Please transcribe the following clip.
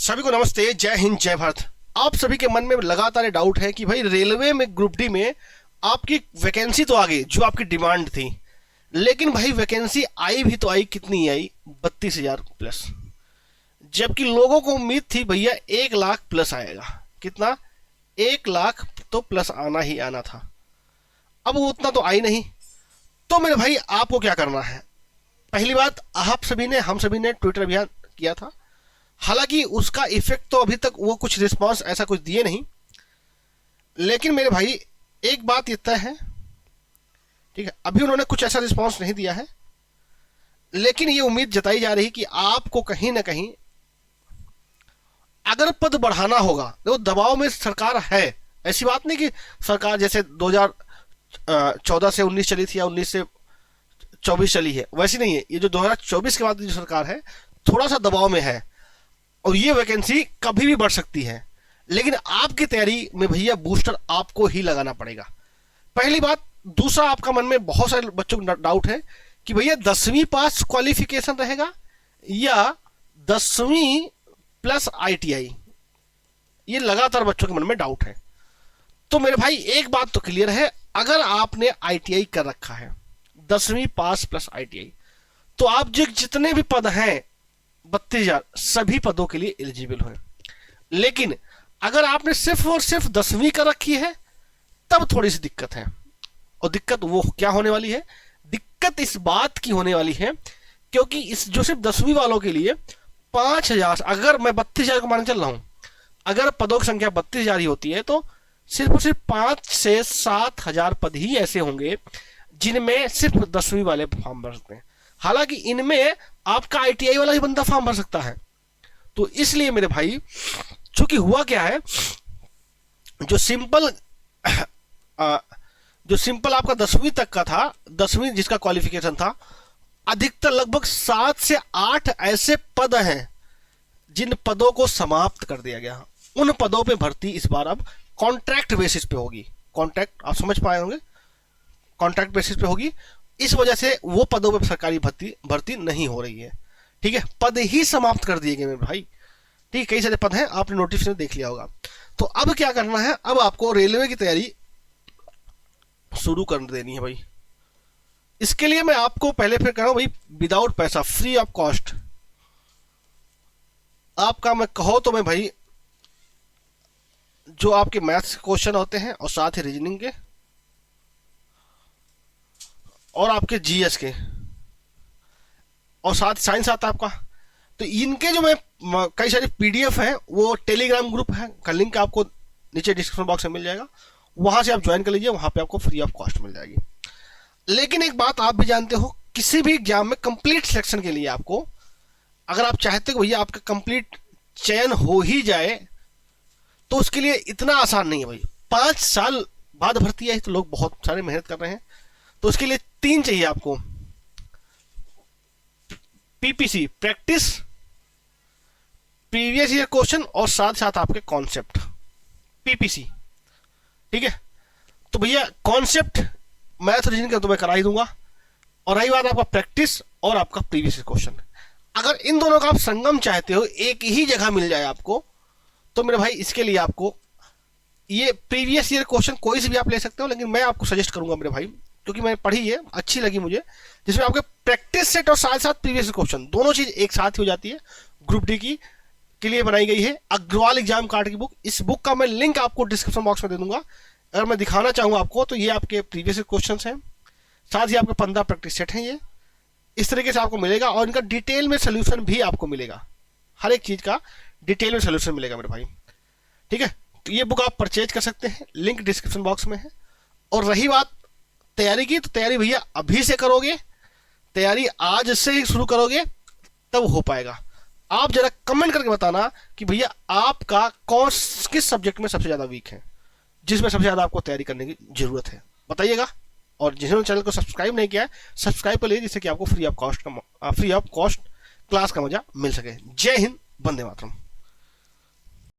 सभी को नमस्ते, जय हिंद, जय भारत। आप सभी के मन में लगातार डाउट है कि भाई रेलवे में ग्रुप डी में आपकी वैकेंसी तो आ गई जो आपकी डिमांड थी, लेकिन भाई वैकेंसी आई भी तो आई, कितनी आई? 32,000 प्लस। जबकि लोगों को उम्मीद थी भैया 1 लाख प्लस आएगा। कितना? 1 लाख तो प्लस आना ही आना था। अब वो उतना तो आई नहीं। तो मेरे भाई आपको क्या करना है? पहली बात, आप सभी ने, हम सभी ने ट्विटर अभियान किया था। हालांकि उसका इफेक्ट तो अभी तक वो कुछ रिस्पांस ऐसा कुछ दिए नहीं, लेकिन मेरे भाई एक बात ये तय है, ठीक है, अभी उन्होंने कुछ ऐसा रिस्पांस नहीं दिया है, लेकिन ये उम्मीद जताई जा रही कि आपको कहीं ना कहीं अगर पद बढ़ाना होगा, तो दबाव में सरकार है। ऐसी बात नहीं कि सरकार जैसे 2014 से 19 चली थी या 19 से 24 चली है, वैसी नहीं है। ये जो 2024 के बाद जो सरकार है थोड़ा सा दबाव में है और ये वैकेंसी कभी भी बढ़ सकती है। लेकिन आपकी तैयारी में भैया बूस्टर आपको ही लगाना पड़ेगा, पहली बात। दूसरा, आपका मन में बहुत सारे बच्चों को डाउट है कि भैया 10वीं पास क्वालिफिकेशन रहेगा या 10वीं प्लस ITI। ये लगातार बच्चों के मन में डाउट है। तो मेरे भाई एक बात तो क्लियर है, अगर आपने ITI कर रखा है 10वीं पास प्लस ITI, तो आप जितने भी पद हैं 32,000 सभी पदों के लिए एलिजिबल हैं। लेकिन अगर आपने सिर्फ और सिर्फ 10वीं कर रखी है तब थोड़ी सी दिक्कत है। और दिक्कत वो क्या होने वाली है? दिक्कत इस बात की होने वाली है क्योंकि इस जो सिर्फ 10वीं वालों के लिए 5,000, अगर मैं 32,000 को मानने चल रहा हूं, अगर पदों की संख्या 32,000 ही होती है तो सिर्फ और सिर्फ 5 से 7,000 पद ही ऐसे होंगे जिनमें सिर्फ 10वीं वाले फॉर्म भर सकते हैं। हालांकि इनमें आपका ITI वाला ही बंदा फॉर्म भर सकता है। तो इसलिए मेरे भाई, चूंकि हुआ क्या है, जो सिंपल आपका 10वीं तक का था, 10वीं जिसका क्वालिफिकेशन था, अधिकतर लगभग 7 से 8 ऐसे पद हैं जिन पदों को समाप्त कर दिया गया। उन पदों पे भर्ती इस बार अब कॉन्ट्रैक्ट बेसिस पे होगी। कॉन्ट्रैक्ट आप समझ पाए होंगे, कॉन्ट्रैक्ट बेसिस पे होगी। इस वजह से वो पदों पे सरकारी भर्ती नहीं हो रही है। ठीक है, पद ही समाप्त कर दिए गए मेरे भाई। ठीक है, कई सारे पद हैं, आपने नोटिफिकेशन देख लिया होगा। तो अब क्या करना है? अब आपको रेलवे की तैयारी शुरू कर देनी है भाई। इसके लिए मैं आपको पहले फिर कह रहा हूं भाई, विदाउट पैसा, फ्री ऑफ कॉस्ट आपका मैं कहो तो मैं भाई, जो आपके मैथ्स क्वेश्चन होते हैं और साथ ही रीजनिंग के और आपके GS के और साथ साइंस आता है आपका, तो इनके जो मैं कई सारे PDF हैं, वो टेलीग्राम ग्रुप है का लिंक आपको नीचे डिस्क्रिप्शन बॉक्स में मिल जाएगा, वहां से आप ज्वाइन कर लीजिए, वहां पे आपको फ्री ऑफ कॉस्ट मिल जाएगी। लेकिन एक बात आप भी जानते हो, किसी भी एग्जाम में कंप्लीट सिलेक्शन के लिए आपको, अगर आप चाहते हो भैया आपका कंप्लीट चयन हो ही जाए, तो उसके लिए इतना आसान नहीं है भाई। 5 साल बाद भर्ती आई तो लोग बहुत सारे मेहनत कर रहे हैं, तो उसके लिए 3 चाहिए आपको। PPC practice, previous year question और साथ साथ आपके कॉन्सेप्ट। PPC, ठीक है। तो भैया कॉन्सेप्ट, मैथ, रीजनिंग का तो मैं करा ही दूंगा, और रही बात आपका प्रैक्टिस और आपका प्रीवियस ईयर क्वेश्चन, अगर इन दोनों का आप संगम चाहते हो, एक ही जगह मिल जाए आपको, तो मेरे भाई इसके लिए आपको ये प्रीवियस ईयर क्वेश्चन कोई से भी आप ले सकते हो, लेकिन मैं आपको सजेस्ट करूंगा मेरे भाई, क्योंकि मैंने पढ़ी है, अच्छी लगी मुझे, जिसमें आपके प्रैक्टिस सेट और साथ साथ प्रीवियस क्वेश्चन दोनों चीज एक साथ ही हो जाती है। ग्रुप डी की के लिए बनाई गई है अग्रवाल एग्जाम कार्ड की बुक। इस बुक का मैं लिंक आपको डिस्क्रिप्शन बॉक्स में दे दूंगा। अगर मैं दिखाना चाहूँ आपको, तो ये आपके प्रीवियस क्वेश्चन हैं, साथ ही आपके 15 प्रैक्टिस सेट हैं। ये इस तरीके से आपको मिलेगा और इनका डिटेल में सोल्यूशन भी आपको मिलेगा, हर एक चीज का डिटेल में सोल्यूशन मिलेगा मेरे भाई। ठीक है, तो ये बुक आप परचेज कर सकते हैं, लिंक डिस्क्रिप्शन बॉक्स में है। और रही बात तैयारी की, तो तैयारी भैया अभी से करोगे, तैयारी आज से ही शुरू करोगे तब हो पाएगा। आप जरा कमेंट करके बताना कि भैया आपका किस सब्जेक्ट में सबसे ज्यादा वीक है, जिसमें सबसे ज्यादा आपको तैयारी करने की जरूरत है, बताइएगा। और जिन्होंने चैनल को सब्सक्राइब नहीं किया है, सब्सक्राइब कर लीजिए, जिससे कि आपको फ्री ऑफ कॉस्ट क्लास का मजा मिल सके। जय हिंद, वंदे मातरम।